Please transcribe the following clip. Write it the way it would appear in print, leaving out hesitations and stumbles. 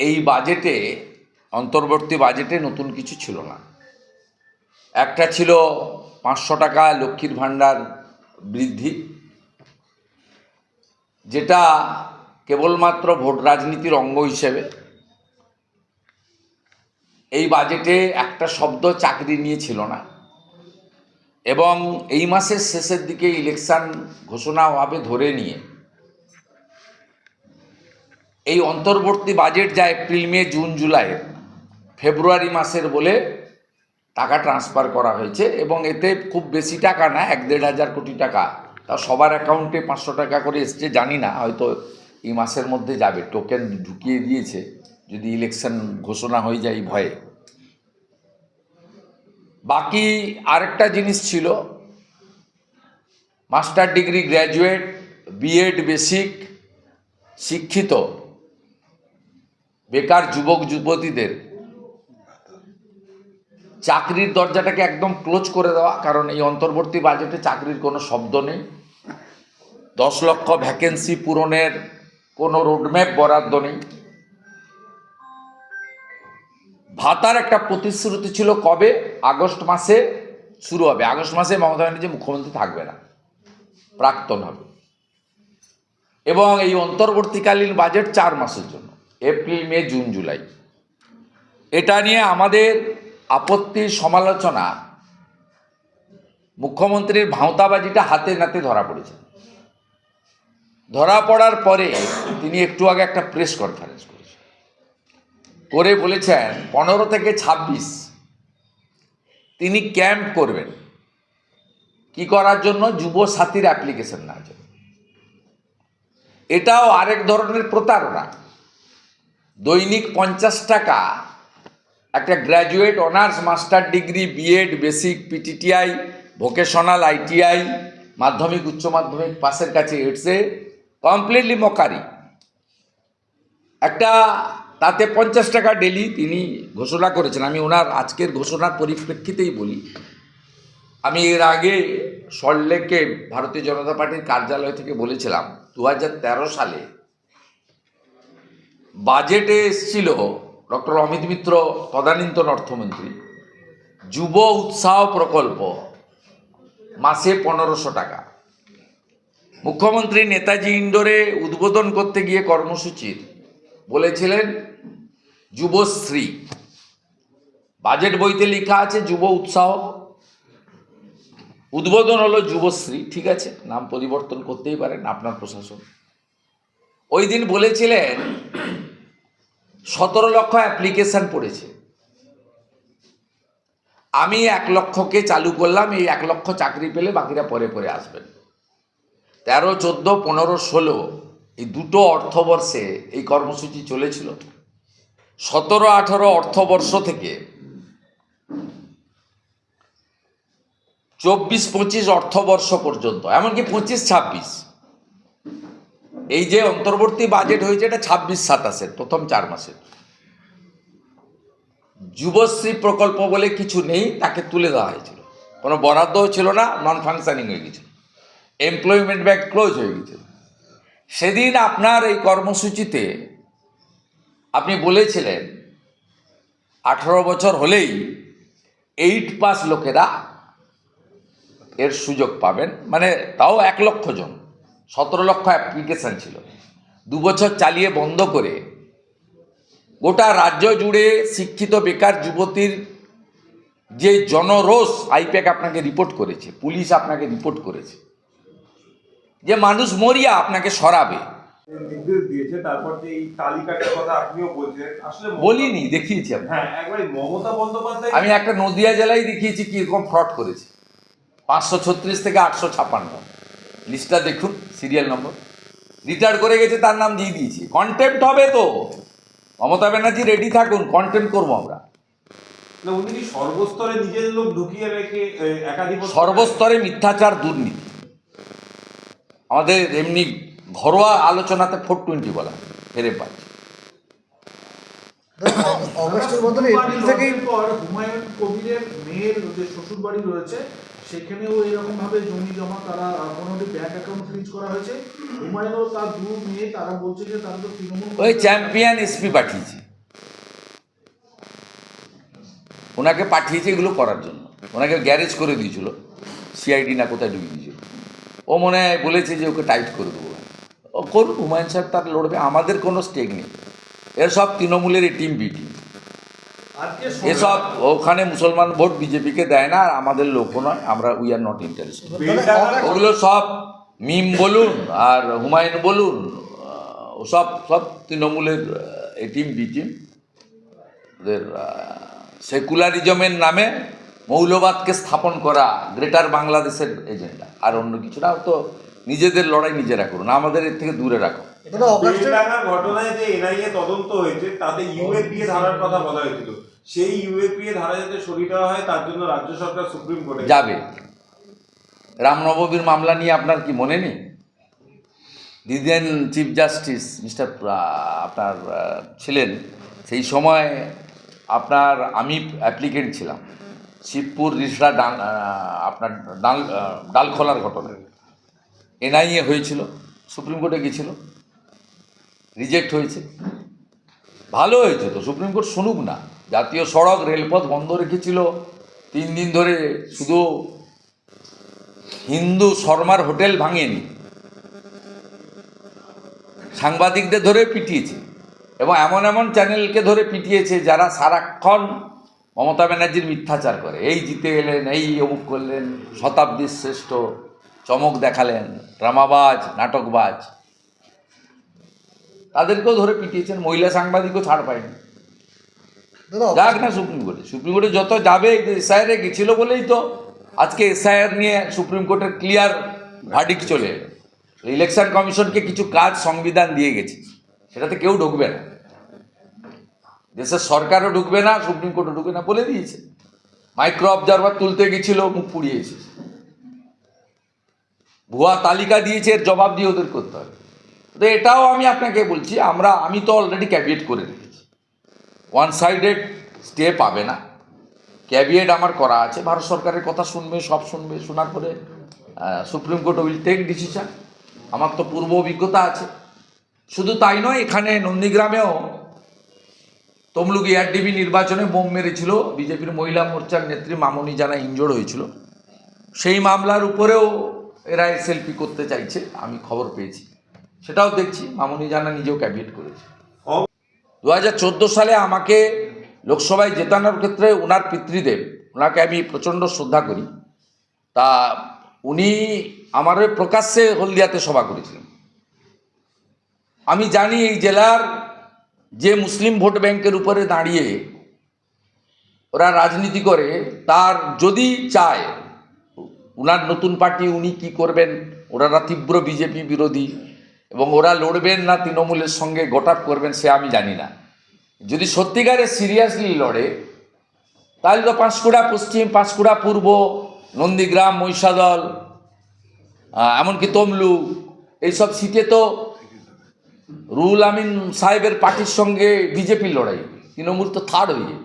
এই বাজেটে, অন্তর্বর্তী বাজেটে নতুন কিছু ছিল না। একটা ছিল 500 টাকা লক্ষ্মীর ভাণ্ডার বৃদ্ধি, যেটা কেবলমাত্র ভোট রাজনীতির অঙ্গ হিসেবে। এই বাজেটে একটা শব্দ চাকরি নিয়ে ছিল না, এবং এই মাসের শেষের দিকে ইলেকশন ঘোষণা হবে ধরে নিয়ে এই অন্তর্বর্তী বাজেট যা এপ্রিল মে জুন জুলাই ফেব্রুয়ারি মাসের বলে টাকা ট্রান্সফার করা হয়েছে, এবং এতে খুব বেশি টাকা না, 1-1.5 কোটি টাকা। তা সবার অ্যাকাউন্টে 500 টাকা করে এসছে জানি না, হয়তো এই মাসের মধ্যে যাবে, টোকেন ঢুকিয়ে দিয়েছে যদি ইলেকশন ঘোষণা হয়ে যায় ভয়ে। বাকি আরেকটা জিনিস ছিল, master degree graduate, BEd basic শিক্ষিত বেকার যুবক যুবতীদের চাকরির দরজাটাকে একদম ক্লোজ করে দেওয়া। কারণ এই অন্তর্বর্তী বাজেটে চাকরির কোনো শব্দ নেই, 10 লক্ষ ভ্যাকেন্সি পূরণের কোনো রোডম্যাপ বরাদ্দ নেই। ভাতার একটা প্রতিশ্রুতি ছিল, কবে? আগস্ট মাসে শুরু হবে। আগস্ট মাসে মমতা ব্যানার্জি মুখ্যমন্ত্রী থাকবে না, প্রাক্তন হবে। এবং এই অন্তর্বর্তীকালীন বাজেট 4 মাসের জন্য, এপ্রিল মে জুন জুলাই। এটা নিয়ে আমাদের আপত্তি সমালোচনা, মুখ্যমন্ত্রীর ভাঁওতাবাজিটা হাতে নাতে ধরা পড়েছে। ধরা পড়ার পরে তিনি একটু আগে একটা প্রেস কনফারেন্স করেছেন, করে বলেছেন 15 থেকে 26 তিনি ক্যাম্প করবেন। কি করার জন্য? যুব সাথীর অ্যাপ্লিকেশন নেওয়ার জন্য। এটাও আরেক ধরনের প্রতারণা। দৈনিক 50 টাকা একটা graduate, honours, master degree, BEd basic, PTTI, vocational, ITI, মাধ্যমিক উচ্চ মাধ্যমিক পাসের কাছে এসে কমপ্লিটলি মকারি একটা, তাতে 50 টাকা ডেলি তিনি ঘোষণা করেছেন। আমি ওনার আজকের ঘোষণার পরিপ্রেক্ষিতেই বলি, আমি এর আগে সল্টলেকে ভারতীয় জনতা পার্টির কার্যালয় থেকে বলেছিলাম 2013 সালে বাজেটে এসেছিল ডক্টর অমিত মিত্র তদানীন্তন অর্থমন্ত্রী, যুব উৎসাহ প্রকল্প, মাসে 1500 টাকা। মুখ্যমন্ত্রী নেতাজি ইন্ডোরে উদ্বোধন করতে গিয়ে কর্মসূচির বলেছিলেন যুবশ্রী। বাজেট বইতে লেখা আছে যুব উৎসাহ, উদ্বোধন হলো যুবশ্রী। ঠিক আছে, নাম পরিবর্তন করতেই পারেন আপনার প্রশাসন। ওই দিন বলেছিলেন 17 লক্ষ অ্যাপ্লিকেশন পড়েছে। আমি 1 লক্ষকে চালু করলাম, এই 1 লক্ষ চাকরি পেলে বাকিরা পরে পরে আসবেন। 13, 14, 15, 16 এই দুটো অর্থবর্ষে এই কর্মসূচি চলেছিল। 17-18 অর্থবর্ষ থেকে 24-25 অর্থবর্ষ পর্যন্ত, এমনকি 25-26, এই যে অন্তর্বর্তী বাজেট হয়েছে এটা 26-27 প্রথম 4 মাসে যুবশ্রী প্রকল্প বলে কিছু নেই, তাকে তুলে দেওয়া হয়েছিল। কোনো বরাদ্দও ছিল না, নন ফাংশনিং হয়ে গেছিল, এমপ্লয়মেন্ট ব্যাংক ক্লোজ হয়ে গেছিল। সেদিন আপনার এই কর্মসূচিতে আপনি বলেছিলেন 18 বছর হলেই 8 পাস লোকেরা এর সুযোগ পাবেন, মানে তাও 1 লক্ষ জন, 17 লক্ষ অ্যাপ্লিকেশন ছিল। 2 বছর চালিয়ে বন্ধ করে গোটা রাজ্য জুড়ে শিক্ষিত বেকার যুবতীর যে জনরোষ, আইপ্যাক আপনাকে রিপোর্ট করেছে, পুলিশ আপনাকে রিপোর্ট করেছে, যে মানুষ মরিয়া আপনাকে সরাবে। নির্দেশ দিয়েছে, তারপর যে এই তালিকাটার কথা আপনিও বলছেন, আসলে বলিনি, দেখিয়েছি আমি। হ্যাঁ, একবারে মমতা বন্দ্যোপাধ্যায়, আমি একটা নদিয়া জেলায় দেখিয়েছি কিরকম ফ্রড করেছে। 536 থেকে 856 লিস্টটা দেখুন, সিরিয়াল নম্বর। রিটায়ার করে গেছে, তার নাম দিয়ে দিয়েছি। কন্টেম্প্ট হবে তো, মমতা ব্যানার্জি রেডি থাকুন, কন্টেম্প্ট করবো আমরা। উনি কি সর্বস্তরে নিজের লোক ঢুকিয়ে রেখে একাধিপত্য? সর্বস্তরে মিথ্যাচার, দুর্নীতি। আমাদের এমনি ঘরোয়া আলোচনাতে 420 বলা হেরে পাচ্ছে। অগস্টের বদলে এপ্রিল থেকেই পর হুমায়ুন কবিরের মেয়ের যে শ্বশুর বাড়ি রয়েছে সেখানেও এরকম ভাবে জমি জমা, তারা মোটামুটি ব্যাংক অ্যাকাউন্ট ফ্রিজ করা হয়েছে। হুমায়ুন ও তার 2 মেয়ে, তারা বলছে যে তারা তো তৃণমূল ওই চ্যাম্পিয়ন এসপি পাঠিয়েছে, ওনাকে পাঠিয়েছে এগুলো করার জন্য, ওনাকে গ্যারেজ করে দিয়েছিল, সিআইডি না কোথায় ঢুকিয়ে দিয়েছিল। ও মনে হয় বলেছে যে ওকে টাইট করে দেবো। ও করুন, হুমায়ুন সাহেব তার লড়বে, আমাদের কোনো স্টেক নেই। এর সব তৃণমূলের এই টিম বি টিম, আজকে এসব ওখানে মুসলমান ভোট বিজেপিকে দেয় না, আর আমাদের লোকও নয়, আমরা উই আর নট ইন্টারেস্টেড। ওগুলো সব মিম বলুন আর হুমায়ুন বলুন, সব সব তৃণমূলের এই টিম বি টিম, ওদের সেকুলারিজমের নামে মৌলবাদকে স্থাপন করা গ্রেটার বাংলাদেশের এজেন্ডা, আর অন্য কিছু না। তো নিজেদের লড়াই নিজেরা করুন, আমাদের এর থেকে দূরে রাখো। দাদা অগাস্টের বেলডাঙ্গার ঘটনায় যে এনআইএ তদন্ত হয়েছে তাতে ইউএপিএ ধারার কথা বলা হয়েছিল, সেই ইউএপিএ ধারা যাতে সরিয়ে দেওয়া হয় তার জন্য রাজ্য সরকার সুপ্রিম কোর্টে যাবে। রামনবমীর মামলা নিয়ে আপনার কি মনে নেই? দিদেন চিফ জাস্টিস মিস্টার আপনার ছিলেন সেই সময়, আপনার আমি অ্যাপ্লিকেন্ট ছিলাম শিবপুর রিসরা আপনার ডালখোলার ঘটনায় এনআইএ হয়েছিল, সুপ্রিম কোর্টে গিয়েছিল, রিজেক্ট হয়েছে। ভালো হয়েছে তো, সুপ্রিম কোর্ট শুনুক না। জাতীয় সড়ক রেলপথ বন্ধ রেখেছিল 3 দিন ধরে, শুধু হিন্দু শর্মার হোটেল ভাঙেনি, সাংবাদিকদের ধরে পিটিয়েছে, এবং এমন এমন চ্যানেলকে ধরে পিটিয়েছে যারা সারাক্ষণ মমতা ব্যানার্জির মিথ্যাচার করে। এই জিতে গেলেন, এই অমুক করলেন, শতাব্দীর শ্রেষ্ঠ, চমক দেখালেন, ড্রামাবাজ, নাটকবাজ, তাদেরকেও ধরে পিটিয়েছেন। মহিলা সাংবাদিকও ছাড় পায়নি। দাদা যাক না সুপ্রিম কোর্টে, সুপ্রিম কোর্টে যত যাবে, এসআইআরে গেছিল বলেই তো আজকে এসআইআর নিয়ে সুপ্রিম কোর্টের ক্লিয়ার ভার্ডিক্ট চলে এলো। ইলেকশন কমিশনকে কিছু কাজ সংবিধান দিয়ে গেছে, সেটাতে কেউ ঢুকবে না, দেশের সরকারও ঢুকবে না, সুপ্রিম কোর্টও ঢুকবে না বলে দিয়েছে। মাইক্রো অবজারভার তুলতে গেছিল, মুখ পুড়িয়ে এসেছে। ভুয়া তালিকা দিয়েছে, এর জবাব দিয়ে ওদের করতে হবে। তো এটাও আমি আপনাকে বলছি, আমি তো অলরেডি ক্যাবিয়েট করে রেখেছি, ওয়ান সাইডেড স্টে পাবে না, ক্যাবিয়েট আমার করা আছে। ভারত সরকারের কথা শুনবে, সব শুনবে, শোনার পরে supreme court will take decision. আমার তো পূর্ব অভিজ্ঞতা আছে। শুধু তাই নয়, এখানে নন্দীগ্রামেও তমলুক এআরডিবি নির্বাচনে বোম মেরেছিল বিজেপির মহিলা মোর্চার নেত্রী মামনি জানা, ইনজোর্ড হয়েছিল। সেই মামলার উপরেও এরা এসএলপি করতে চাইছে, আমি খবর পেয়েছি, সেটাও দেখছি। মামনি জানা নিজেও ক্যাবিয়েট করেছে। 2014 সালে আমাকে লোকসভায় জেতানোর ক্ষেত্রে ওনার পিতৃদেব, ওনাকে আমি প্রচণ্ড শ্রদ্ধা করি, তা উনি আমার প্রকাশ্যে হলদিয়াতে সভা করেছিলেন। আমি জানি এই জেলার যে মুসলিম ভোট ব্যাংকের উপরে দাঁড়িয়ে ওরা রাজনীতি করে, তার যদি চায় ওনার নতুন পার্টি উনি কি করবেন, ওনারা তীব্র বিজেপি বিরোধী এবং ওরা লড়বেন না তৃণমূলের সঙ্গে গোটাপ করবেন, সে আমি জানি না। যদি সত্যিকারে সিরিয়াসলি লড়ে, তাহলে তো পাঁশকুড়া পশ্চিম, পাঁশকুড়া পূর্ব, নন্দীগ্রাম, মহিষাদল, এমনকি তমলুক, এইসব সিটে তো রুহুল আমিন সাহেবের পার্টির সঙ্গে বিজেপির লড়াই, তৃণমূল তো থার্ড হয়ে